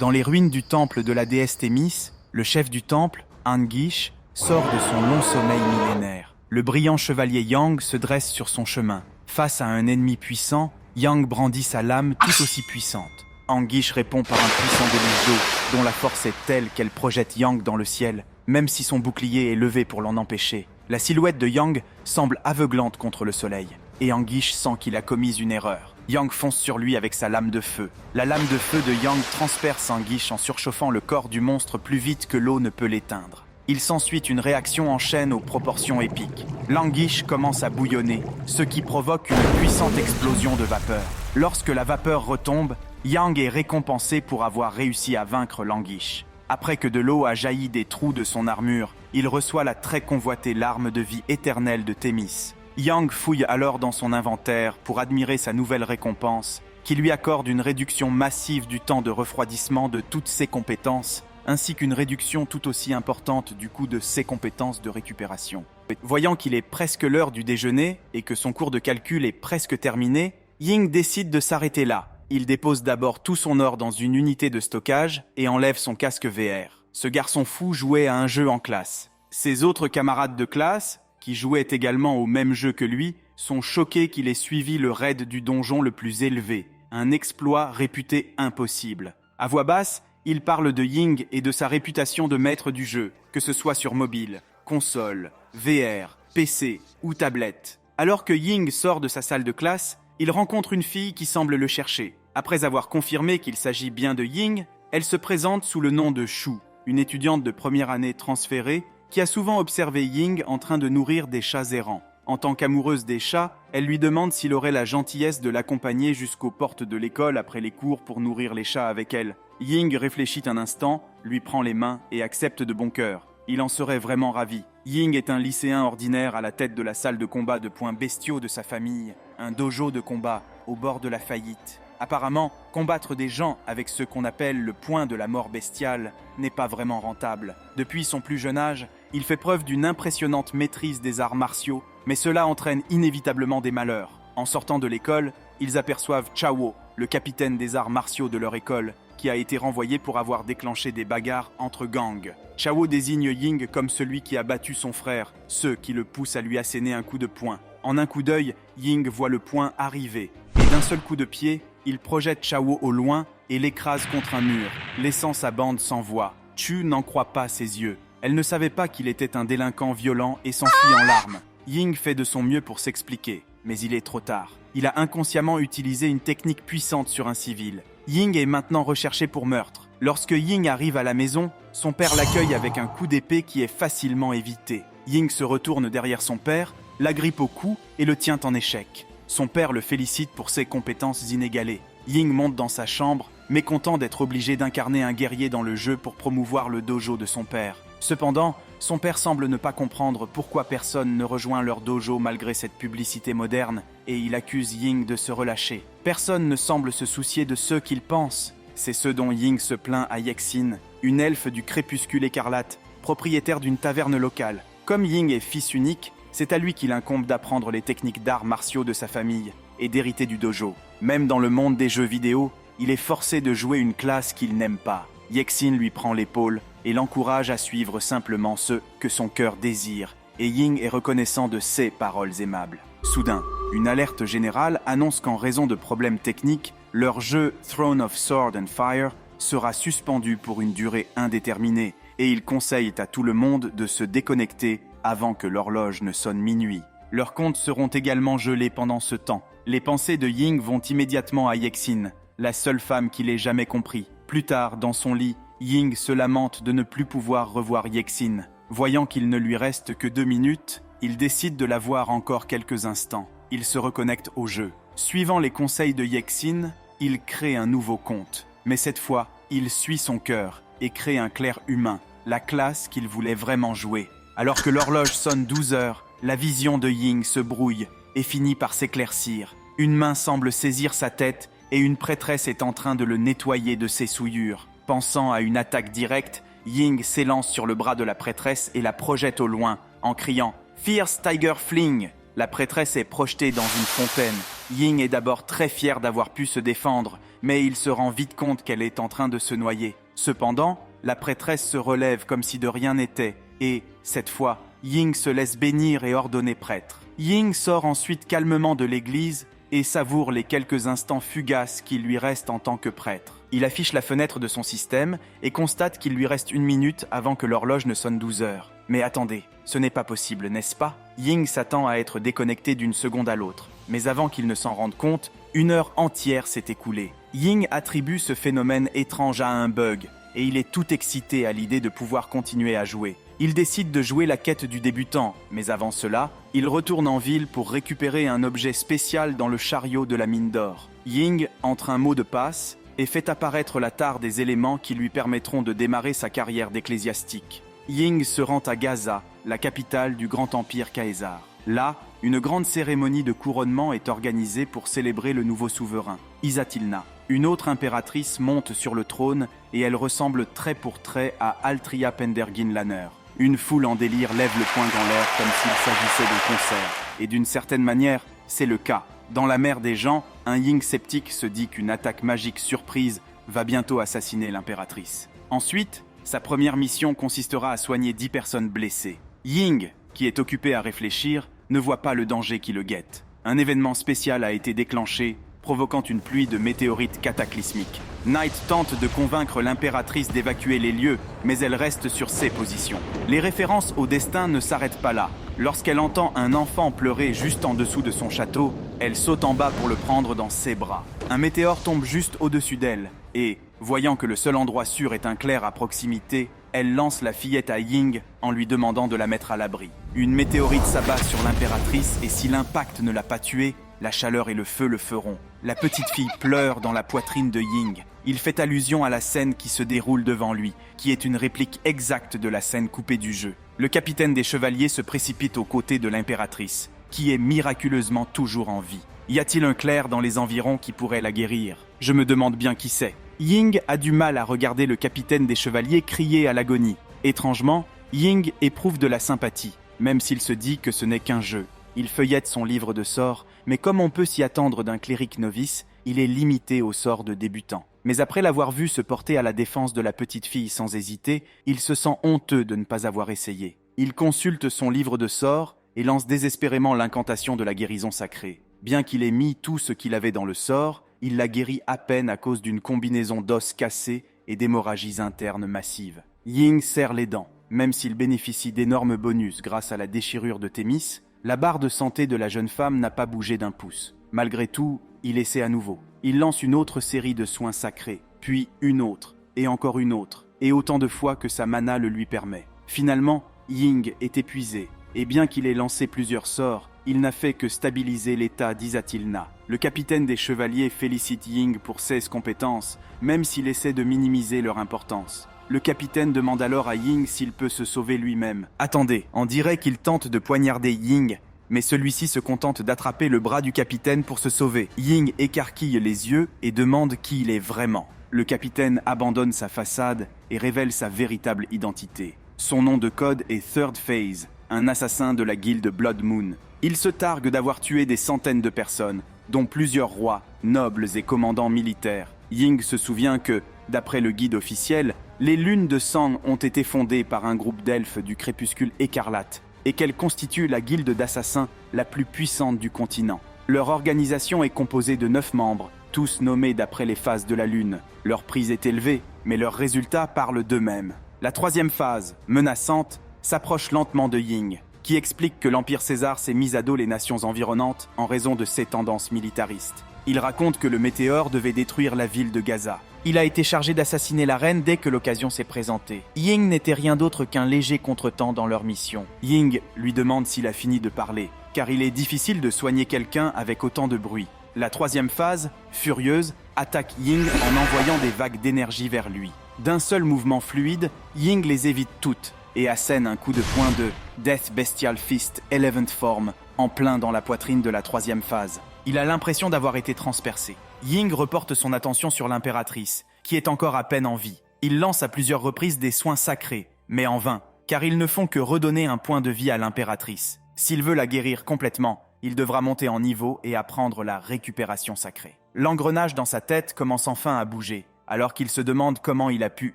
Dans les ruines du temple de la déesse Thémis, le chef du temple, Anguish, sort de son long sommeil millénaire. Le brillant chevalier Yang se dresse sur son chemin. Face à un ennemi puissant, Yang brandit sa lame tout aussi puissante. Anguish répond par un puissant déluge d'eau, dont la force est telle qu'elle projette Yang dans le ciel, même si son bouclier est levé pour l'en empêcher. La silhouette de Yang semble aveuglante contre le soleil, et Anguish sent qu'il a commis une erreur. Yang fonce sur lui avec sa lame de feu. La lame de feu de Yang transperce Anguish en surchauffant le corps du monstre plus vite que l'eau ne peut l'éteindre. Il s'ensuit une réaction en chaîne aux proportions épiques. L'Anguish commence à bouillonner, ce qui provoque une puissante explosion de vapeur. Lorsque la vapeur retombe, Yang est récompensé pour avoir réussi à vaincre l'Anguish. Après que de l'eau a jailli des trous de son armure, il reçoit la très convoitée larme de vie éternelle de Thémis. Yang fouille alors dans son inventaire pour admirer sa nouvelle récompense, qui lui accorde une réduction massive du temps de refroidissement de toutes ses compétences, ainsi qu'une réduction tout aussi importante du coût de ses compétences de récupération. Voyant qu'il est presque l'heure du déjeuner et que son cours de calcul est presque terminé, Ying décide de s'arrêter là. Il dépose d'abord tout son or dans une unité de stockage et enlève son casque VR. Ce garçon fou jouait à un jeu en classe. Ses autres camarades de classe, qui jouaient également au même jeu que lui, sont choqués qu'il ait suivi le raid du donjon le plus élevé, un exploit réputé impossible. À voix basse, il parle de Ying et de sa réputation de maître du jeu, que ce soit sur mobile, console, VR, PC ou tablette. Alors que Ying sort de sa salle de classe, il rencontre une fille qui semble le chercher. Après avoir confirmé qu'il s'agit bien de Ying, elle se présente sous le nom de Shu, une étudiante de première année transférée qui a souvent observé Ying en train de nourrir des chats errants. En tant qu'amoureuse des chats, elle lui demande s'il aurait la gentillesse de l'accompagner jusqu'aux portes de l'école après les cours pour nourrir les chats avec elle. Ying réfléchit un instant, lui prend les mains et accepte de bon cœur. Il en serait vraiment ravi. Ying est un lycéen ordinaire à la tête de la salle de combat de points bestiaux de sa famille, un dojo de combat au bord de la faillite. Apparemment, combattre des gens avec ce qu'on appelle le point de la mort bestiale n'est pas vraiment rentable. Depuis son plus jeune âge, il fait preuve d'une impressionnante maîtrise des arts martiaux, mais cela entraîne inévitablement des malheurs. En sortant de l'école, ils aperçoivent Chao, le capitaine des arts martiaux de leur école, qui a été renvoyé pour avoir déclenché des bagarres entre gangs. Chao désigne Ying comme celui qui a battu son frère, ce qui le pousse à lui asséner un coup de poing. En un coup d'œil, Ying voit le poing arriver, et d'un seul coup de pied, il projette Chao au loin et l'écrase contre un mur, laissant sa bande sans voix. Chu n'en croit pas ses yeux. Elle ne savait pas qu'il était un délinquant violent et s'enfuit en larmes. Ying fait de son mieux pour s'expliquer, mais il est trop tard. Il a inconsciemment utilisé une technique puissante sur un civil. Ying est maintenant recherché pour meurtre. Lorsque Ying arrive à la maison, son père l'accueille avec un coup d'épée qui est facilement évité. Ying se retourne derrière son père, l'agrippe au cou et le tient en échec. Son père le félicite pour ses compétences inégalées. Ying monte dans sa chambre, mécontent d'être obligé d'incarner un guerrier dans le jeu pour promouvoir le dojo de son père. Cependant, son père semble ne pas comprendre pourquoi personne ne rejoint leur dojo malgré cette publicité moderne, et il accuse Ying de se relâcher. Personne ne semble se soucier de ceux qu'il pense. C'est ce dont Ying se plaint à Yexin, une elfe du crépuscule écarlate, propriétaire d'une taverne locale. Comme Ying est fils unique, c'est à lui qu'il incombe d'apprendre les techniques d'arts martiaux de sa famille et d'hériter du dojo. Même dans le monde des jeux vidéo, il est forcé de jouer une classe qu'il n'aime pas. Yexin lui prend l'épaule et l'encourage à suivre simplement ce que son cœur désire, et Ying est reconnaissant de ses paroles aimables. Soudain, une alerte générale annonce qu'en raison de problèmes techniques, leur jeu Throne of Sword and Fire sera suspendu pour une durée indéterminée, et ils conseillent à tout le monde de se déconnecter avant que l'horloge ne sonne minuit. Leurs comptes seront également gelés pendant ce temps. Les pensées de Ying vont immédiatement à Yexin, la seule femme qu'il ait jamais compris. Plus tard, dans son lit, Ying se lamente de ne plus pouvoir revoir Yexin. Voyant qu'il ne lui reste que 2 minutes, il décide de la voir encore quelques instants. Il se reconnecte au jeu. Suivant les conseils de Yexin, il crée un nouveau compte. Mais cette fois, il suit son cœur et crée un clerc humain, la classe qu'il voulait vraiment jouer. Alors que l'horloge sonne 12 heures, la vision de Ying se brouille et finit par s'éclaircir. Une main semble saisir sa tête et une prêtresse est en train de le nettoyer de ses souillures. Pensant à une attaque directe, Ying s'élance sur le bras de la prêtresse et la projette au loin en criant « Fierce Tiger Fling !» La prêtresse est projetée dans une fontaine. Ying est d'abord très fier d'avoir pu se défendre, mais il se rend vite compte qu'elle est en train de se noyer. Cependant, la prêtresse se relève comme si de rien n'était, et, cette fois, Ying se laisse bénir et ordonner prêtre. Ying sort ensuite calmement de l'église et savoure les quelques instants fugaces qui lui restent en tant que prêtre. Il affiche la fenêtre de son système et constate qu'il lui reste 1 minute avant que l'horloge ne sonne 12 heures. Mais attendez, ce n'est pas possible, n'est-ce pas? Ying s'attend à être déconnecté d'une seconde à l'autre. Mais avant qu'il ne s'en rende compte, 1 heure entière s'est écoulée. Ying attribue ce phénomène étrange à un bug, et il est tout excité à l'idée de pouvoir continuer à jouer. Il décide de jouer la quête du débutant, mais avant cela, il retourne en ville pour récupérer un objet spécial dans le chariot de la mine d'or. Ying entre un mot de passe et fait apparaître la tare des éléments qui lui permettront de démarrer sa carrière d'ecclésiastique. Ying se rend à Gaza, la capitale du grand empire Caesar. Là, une grande cérémonie de couronnement est organisée pour célébrer le nouveau souverain, Isatilna. Une autre impératrice monte sur le trône et elle ressemble trait pour trait à Altria Pendergin Lanner. Une foule en délire lève le poing dans l'air comme s'il s'agissait d'un concert. Et d'une certaine manière, c'est le cas. Dans la mer des gens, un Ying sceptique se dit qu'une attaque magique surprise va bientôt assassiner l'impératrice. Ensuite, sa première mission consistera à soigner 10 personnes blessées. Ying, qui est occupé à réfléchir, ne voit pas le danger qui le guette. Un événement spécial a été déclenché, provoquant une pluie de météorites cataclysmiques. Knight tente de convaincre l'impératrice d'évacuer les lieux, mais elle reste sur ses positions. Les références au destin ne s'arrêtent pas là. Lorsqu'elle entend un enfant pleurer juste en dessous de son château, elle saute en bas pour le prendre dans ses bras. Un météore tombe juste au-dessus d'elle, et, voyant que le seul endroit sûr est un clair à proximité, elle lance la fillette à Ying en lui demandant de la mettre à l'abri. Une météorite s'abat sur l'impératrice et si l'impact ne l'a pas tuée, la chaleur et le feu le feront. La petite fille pleure dans la poitrine de Ying. Il fait allusion à la scène qui se déroule devant lui, qui est une réplique exacte de la scène coupée du jeu. Le capitaine des chevaliers se précipite aux côtés de l'impératrice, qui est miraculeusement toujours en vie. Y a-t-il un clerc dans les environs qui pourrait la guérir? Je me demande bien qui c'est. Ying a du mal à regarder le capitaine des chevaliers crier à l'agonie. Étrangement, Ying éprouve de la sympathie, même s'il se dit que ce n'est qu'un jeu. Il feuillette son livre de sorts, mais comme on peut s'y attendre d'un cléric novice, il est limité au sort de débutant. Mais après l'avoir vu se porter à la défense de la petite fille sans hésiter, il se sent honteux de ne pas avoir essayé. Il consulte son livre de sorts et lance désespérément l'incantation de la guérison sacrée. Bien qu'il ait mis tout ce qu'il avait dans le sort, il la guérit à peine à cause d'une combinaison d'os cassés et d'hémorragies internes massives. Ying serre les dents. Même s'il bénéficie d'énormes bonus grâce à la déchirure de Thémis, la barre de santé de la jeune femme n'a pas bougé d'un pouce. Malgré tout, il essaie à nouveau. Il lance une autre série de soins sacrés, puis une autre, et encore une autre, et autant de fois que sa mana le lui permet. Finalement, Ying est épuisé, et bien qu'il ait lancé plusieurs sorts, il n'a fait que stabiliser l'état d'Isatilna. Le capitaine des chevaliers félicite Ying pour ses compétences, même s'il essaie de minimiser leur importance. Le capitaine demande alors à Ying s'il peut se sauver lui-même. Attendez, on dirait qu'il tente de poignarder Ying, mais celui-ci se contente d'attraper le bras du capitaine pour se sauver. Ying écarquille les yeux et demande qui il est vraiment. Le capitaine abandonne sa façade et révèle sa véritable identité. Son nom de code est Third Phase, un assassin de la guilde Blood Moon. Il se targue d'avoir tué des centaines de personnes, dont plusieurs rois, nobles et commandants militaires. Ying se souvient que, d'après le guide officiel, les lunes de sang ont été fondées par un groupe d'elfes du crépuscule écarlate et qu'elles constituent la guilde d'assassins la plus puissante du continent. Leur organisation est composée de 9 membres, tous nommés d'après les phases de la lune. Leur prise est élevée, mais leurs résultats parlent d'eux-mêmes. La 3e phase, menaçante, s'approche lentement de Ying, qui explique que l'Empire César s'est mis à dos les nations environnantes en raison de ses tendances militaristes. Il raconte que le météore devait détruire la ville de Gaza. Il a été chargé d'assassiner la reine dès que l'occasion s'est présentée. Ying n'était rien d'autre qu'un léger contretemps dans leur mission. Ying lui demande s'il a fini de parler, car il est difficile de soigner quelqu'un avec autant de bruit. La 3e phase, furieuse, attaque Ying en envoyant des vagues d'énergie vers lui. D'un seul mouvement fluide, Ying les évite toutes et assène un coup de poing de Death Bestial Fist 11th Form en plein dans la poitrine de la 3e phase. Il a l'impression d'avoir été transpercé. Ying reporte son attention sur l'impératrice, qui est encore à peine en vie. Il lance à plusieurs reprises des soins sacrés, mais en vain, car ils ne font que redonner un point de vie à l'impératrice. S'il veut la guérir complètement, Il devra monter en niveau et apprendre la récupération sacrée. L'engrenage dans sa tête commence enfin à bouger, alors qu'il se demande comment il a pu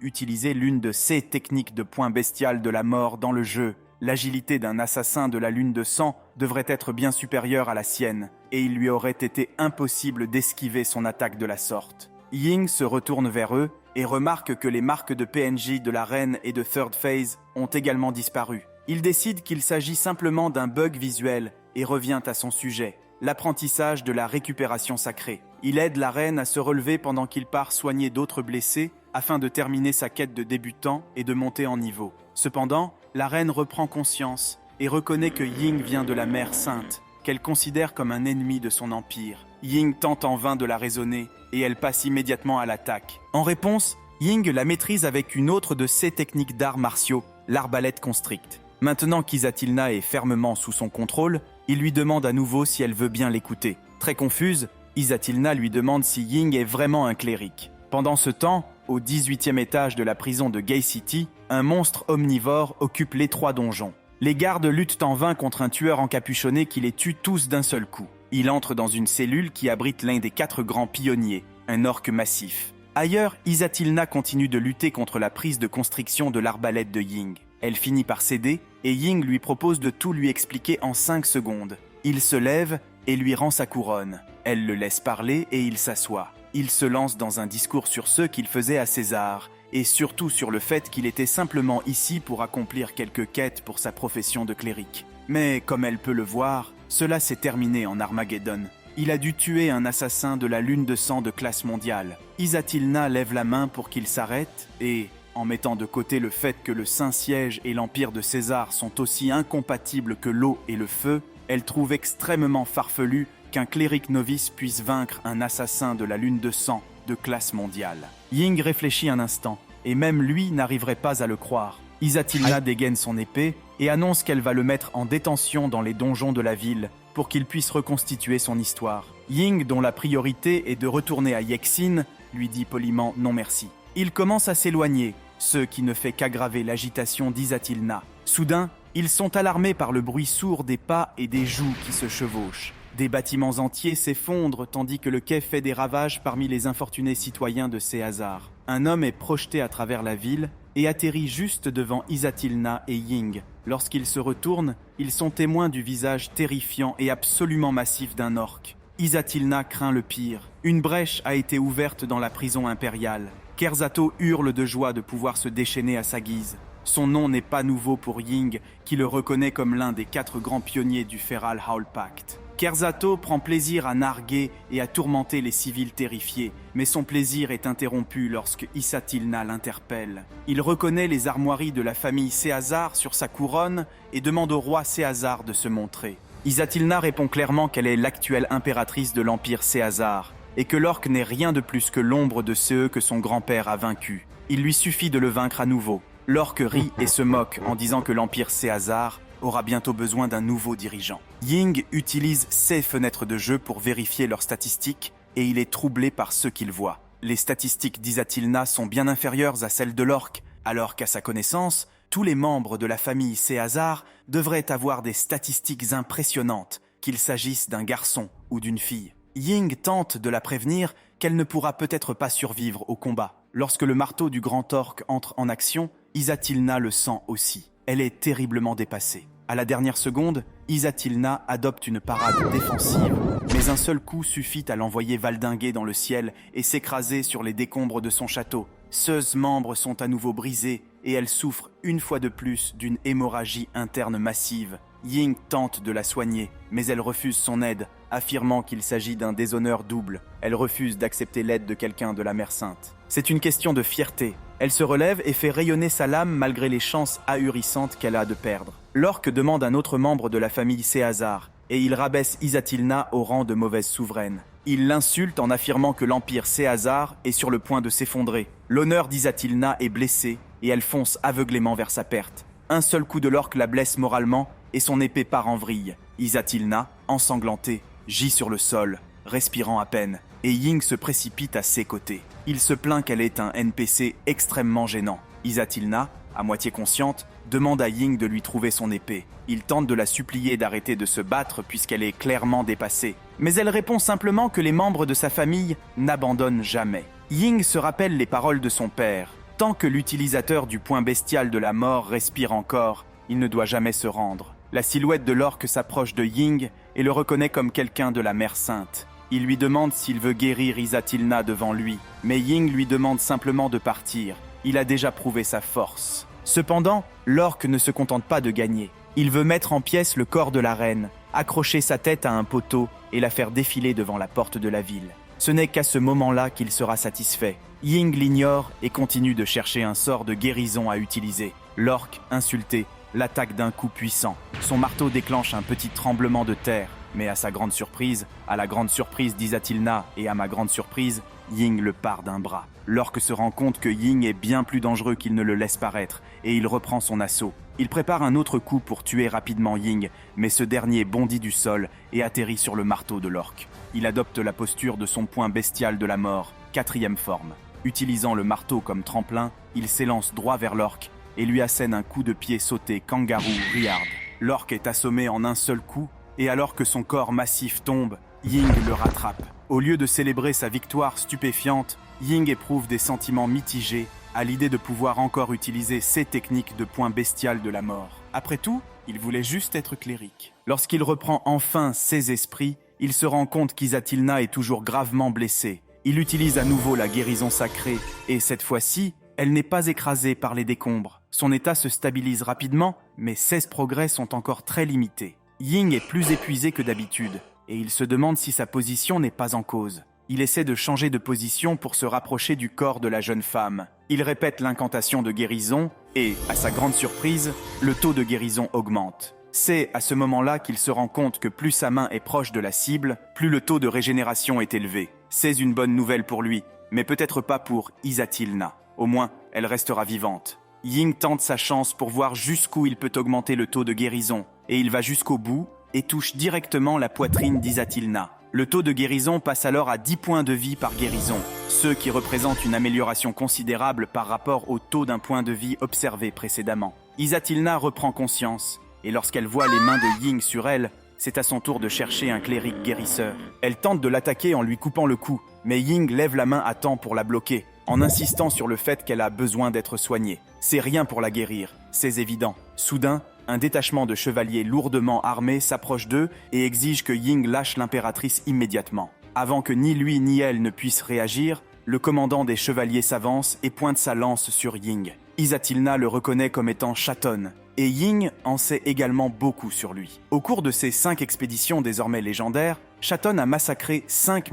utiliser l'une de ces techniques de poing bestial de la mort dans le jeu. L'agilité d'un assassin de la lune de sang devrait être bien supérieure à la sienne, et il lui aurait été impossible d'esquiver son attaque de la sorte. Ying se retourne vers eux et remarque que les marques de PNJ de la reine et de Third Phase ont également disparu. Il décide qu'il s'agit simplement d'un bug visuel et revient à son sujet, l'apprentissage de la récupération sacrée. Il aide la reine à se relever pendant qu'il part soigner d'autres blessés afin de terminer sa quête de débutant et de monter en niveau. Cependant, la reine reprend conscience et reconnaît que Ying vient de la Mère Sainte, qu'elle considère comme un ennemi de son empire. Ying tente en vain de la raisonner et elle passe immédiatement à l'attaque. En réponse, Ying la maîtrise avec une autre de ses techniques d'arts martiaux, l'arbalète constricte. Maintenant qu'Isatilna est fermement sous son contrôle, il lui demande à nouveau si elle veut bien l'écouter. Très confuse, Izatilna lui demande si Ying est vraiment un cléric. Pendant ce temps, au 18e étage de la prison de Gay City, un monstre omnivore occupe l'étroit donjon. Les gardes luttent en vain contre un tueur encapuchonné qui les tue tous d'un seul coup. Il entre dans une cellule qui abrite l'un des 4 grands pionniers, un orque massif. Ailleurs, Izatilna continue de lutter contre la prise de constriction de l'arbalète de Ying. Elle finit par céder et Ying lui propose de tout lui expliquer en 5 secondes. Il se lève et lui rend sa couronne. Elle le laisse parler et il s'assoit. Il se lance dans un discours sur ce qu'il faisait à César et surtout sur le fait qu'il était simplement ici pour accomplir quelques quêtes pour sa profession de cléric. Mais comme elle peut le voir, cela s'est terminé en Armageddon. Il a dû tuer un assassin de la lune de sang de classe mondiale. Izatilna lève la main pour qu'il s'arrête et, en mettant de côté le fait que le Saint-Siège et l'Empire de César sont aussi incompatibles que l'eau et le feu, elle trouve extrêmement farfelu qu'un cléric novice puisse vaincre un assassin de la lune de sang de classe mondiale. Ying réfléchit un instant, et même lui n'arriverait pas à le croire. Izatilna dégaine son épée et annonce qu'elle va le mettre en détention dans les donjons de la ville pour qu'il puisse reconstituer son histoire. Ying, dont la priorité est de retourner à Yexin, lui dit poliment non merci. Il commence à s'éloigner, ce qui ne fait qu'aggraver l'agitation d'Izatilna. Soudain, ils sont alarmés par le bruit sourd des pas et des jougs qui se chevauchent. Des bâtiments entiers s'effondrent tandis que le quai fait des ravages parmi les infortunés citoyens de Céazar. Un homme est projeté à travers la ville et atterrit juste devant Izatilna et Ying. Lorsqu'ils se retournent, ils sont témoins du visage terrifiant et absolument massif d'un orque. Izatilna craint le pire. Une brèche a été ouverte dans la prison impériale. Kerzato hurle de joie de pouvoir se déchaîner à sa guise. Son nom n'est pas nouveau pour Ying, qui le reconnaît comme l'un des 4 grands pionniers du Feral Howl Pact. Kerzato prend plaisir à narguer et à tourmenter les civils terrifiés, mais son plaisir est interrompu lorsque Izatilna l'interpelle. Il reconnaît les armoiries de la famille Céazar sur sa couronne et demande au roi Céazar de se montrer. Izatilna répond clairement qu'elle est l'actuelle impératrice de l'Empire Céazar, et que l'orque n'est rien de plus que l'ombre de ceux que son grand-père a vaincus. Il lui suffit de le vaincre à nouveau. L'orque rit et se moque en disant que l'Empire Céazar aura bientôt besoin d'un nouveau dirigeant. Ying utilise ses fenêtres de jeu pour vérifier leurs statistiques et il est troublé par ce qu'il voit. Les statistiques d'Izatilna sont bien inférieures à celles de l'orque, alors qu'à sa connaissance, tous les membres de la famille Céazar devraient avoir des statistiques impressionnantes, qu'il s'agisse d'un garçon ou d'une fille. Ying tente de la prévenir qu'elle ne pourra peut-être pas survivre au combat. Lorsque le marteau du grand orque entre en action, Izatilna le sent aussi. Elle est terriblement dépassée. À la dernière seconde, Izatilna adopte une parade défensive, mais un seul coup suffit à l'envoyer valdinguer dans le ciel et s'écraser sur les décombres de son château. Ses membres sont à nouveau brisés et elle souffre une fois de plus d'une hémorragie interne massive. Ying tente de la soigner, mais elle refuse son aide, affirmant qu'il s'agit d'un déshonneur double. Elle refuse d'accepter l'aide de quelqu'un de la Mère Sainte. C'est une question de fierté. Elle se relève et fait rayonner sa lame malgré les chances ahurissantes qu'elle a de perdre. L'orque demande un autre membre de la famille Céazar, et il rabaisse Izatilna au rang de mauvaise souveraine. Il l'insulte en affirmant que l'empire Céazar est sur le point de s'effondrer. L'honneur d'Izatilna est blessé, et elle fonce aveuglément vers sa perte. Un seul coup de l'orque la blesse moralement, et son épée part en vrille. Izatilna, ensanglantée, gît sur le sol, respirant à peine, et Ying se précipite à ses côtés. Il se plaint qu'elle est un NPC extrêmement gênant. Izatilna, à moitié consciente, demande à Ying de lui trouver son épée. Il tente de la supplier d'arrêter de se battre puisqu'elle est clairement dépassée. Mais elle répond simplement que les membres de sa famille n'abandonnent jamais. Ying se rappelle les paroles de son père. Tant que l'utilisateur du point bestial de la mort respire encore, il ne doit jamais se rendre. La silhouette de l'orque s'approche de Ying et le reconnaît comme quelqu'un de la Mère Sainte. Il lui demande s'il veut guérir Isatilna devant lui, mais Ying lui demande simplement de partir. Il a déjà prouvé sa force. Cependant, l'orque ne se contente pas de gagner. Il veut mettre en pièces le corps de la reine, accrocher sa tête à un poteau et la faire défiler devant la porte de la ville. Ce n'est qu'à ce moment-là qu'il sera satisfait. Ying l'ignore et continue de chercher un sort de guérison à utiliser. L'orque, insulté, l'attaque d'un coup puissant. Son marteau déclenche un petit tremblement de terre, mais à sa grande surprise, à la grande surprise d'Isatilna et à ma grande surprise, Ying le part d'un bras. L'orque se rend compte que Ying est bien plus dangereux qu'il ne le laisse paraître, et il reprend son assaut. Il prépare un autre coup pour tuer rapidement Ying, mais ce dernier bondit du sol et atterrit sur le marteau de l'orque. Il adopte la posture de son poing bestial de la mort, 4e forme. Utilisant le marteau comme tremplin, il s'élance droit vers l'orque et lui assène un coup de pied sauté kangaroo riard. L'orque est assommé en un seul coup, et alors que son corps massif tombe, Ying le rattrape. Au lieu de célébrer sa victoire stupéfiante, Ying éprouve des sentiments mitigés à l'idée de pouvoir encore utiliser ses techniques de poing bestial de la mort. Après tout, il voulait juste être cléric. Lorsqu'il reprend enfin ses esprits, il se rend compte qu'Isatilna est toujours gravement blessée. Il utilise à nouveau la guérison sacrée, et cette fois-ci, elle n'est pas écrasée par les décombres. Son état se stabilise rapidement, mais ses progrès sont encore très limités. Ying est plus épuisé que d'habitude, et il se demande si sa position n'est pas en cause. Il essaie de changer de position pour se rapprocher du corps de la jeune femme. Il répète l'incantation de guérison, et, à sa grande surprise, le taux de guérison augmente. C'est à ce moment-là qu'il se rend compte que plus sa main est proche de la cible, plus le taux de régénération est élevé. C'est une bonne nouvelle pour lui, mais peut-être pas pour Isatilna. Au moins, elle restera vivante. Ying tente sa chance pour voir jusqu'où il peut augmenter le taux de guérison, et il va jusqu'au bout et touche directement la poitrine d'Isatilna. Le taux de guérison passe alors à 10 points de vie par guérison, ce qui représente une amélioration considérable par rapport au taux d'un point de vie observé précédemment. Isatilna reprend conscience, et lorsqu'elle voit les mains de Ying sur elle, c'est à son tour de chercher un cléric guérisseur. Elle tente de l'attaquer en lui coupant le cou, mais Ying lève la main à temps pour la bloquer, en insistant sur le fait qu'elle a besoin d'être soignée. C'est rien pour la guérir, c'est évident. Soudain, un détachement de chevaliers lourdement armés s'approche d'eux et exige que Ying lâche l'impératrice immédiatement. Avant que ni lui ni elle ne puissent réagir, le commandant des chevaliers s'avance et pointe sa lance sur Ying. Isatilna le reconnaît comme étant Chaton, et Ying en sait également beaucoup sur lui. Au cours de ses 5 expéditions désormais légendaires, Chaton a massacré 5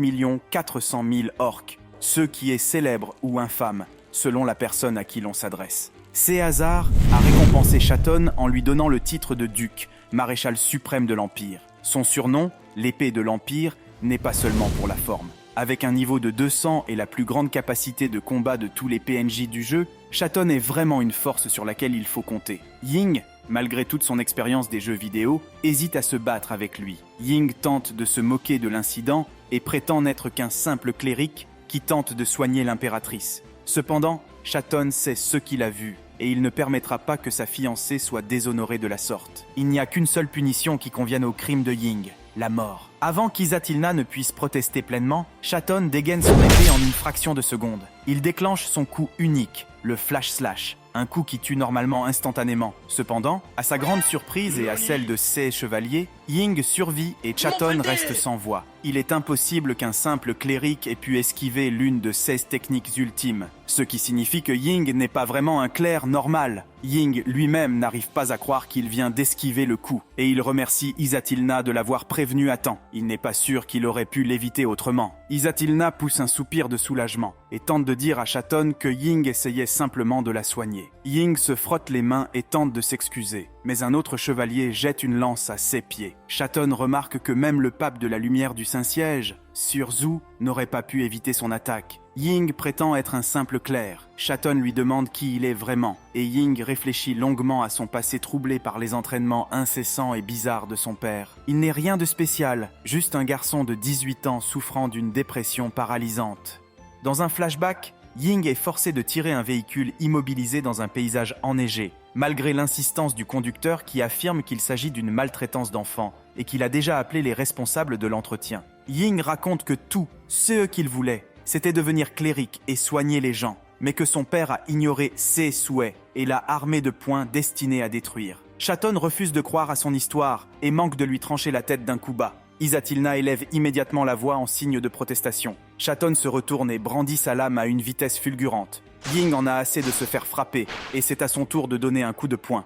400 000 orques, ce qui est célèbre ou infâme, selon la personne à qui l'on s'adresse. Céazar a récompensé Chaton en lui donnant le titre de duc, maréchal suprême de l'Empire. Son surnom, l'épée de l'Empire, n'est pas seulement pour la forme. Avec un niveau de 200 et la plus grande capacité de combat de tous les PNJ du jeu, Chaton est vraiment une force sur laquelle il faut compter. Ying, malgré toute son expérience des jeux vidéo, hésite à se battre avec lui. Ying tente de se moquer de l'incident et prétend n'être qu'un simple cléric qui tente de soigner l'impératrice. Cependant, Chaton sait ce qu'il a vu, et il ne permettra pas que sa fiancée soit déshonorée de la sorte. Il n'y a qu'une seule punition qui convienne au crime de Ying, la mort. Avant qu'Isatilna ne puisse protester pleinement, Chaton dégaine son épée en une fraction de seconde. Il déclenche son coup unique, le Flash Slash, un coup qui tue normalement instantanément. Cependant, à sa grande surprise et à celle de ses chevaliers, Ying survit et Chaton reste sans voix. Il est impossible qu'un simple cléric ait pu esquiver l'une de 16 techniques ultimes, ce qui signifie que Ying n'est pas vraiment un clerc normal. Ying lui-même n'arrive pas à croire qu'il vient d'esquiver le coup, et il remercie Isatilna de l'avoir prévenu à temps. Il n'est pas sûr qu'il aurait pu l'éviter autrement. Isatilna pousse un soupir de soulagement et tente de dire à Chaton que Ying essayait simplement de la soigner. Ying se frotte les mains et tente de s'excuser, mais un autre chevalier jette une lance à ses pieds. Chaton remarque que même le pape de la lumière du Saint-Siège, Surzhu, n'aurait pas pu éviter son attaque. Ying prétend être un simple clerc. Chaton lui demande qui il est vraiment, et Ying réfléchit longuement à son passé troublé par les entraînements incessants et bizarres de son père. Il n'est rien de spécial, juste un garçon de 18 ans souffrant d'une dépression paralysante. Dans un flashback, Ying est forcé de tirer un véhicule immobilisé dans un paysage enneigé, malgré l'insistance du conducteur qui affirme qu'il s'agit d'une maltraitance d'enfant et qu'il a déjà appelé les responsables de l'entretien. Ying raconte que tout, ce qu'il voulait, c'était devenir cléric et soigner les gens, mais que son père a ignoré ses souhaits et l'a armé de poings destinés à détruire. Chatton refuse de croire à son histoire et manque de lui trancher la tête d'un coup bas. Isatilna élève immédiatement la voix en signe de protestation. Chatton se retourne et brandit sa lame à une vitesse fulgurante. Ying en a assez de se faire frapper et c'est à son tour de donner un coup de poing.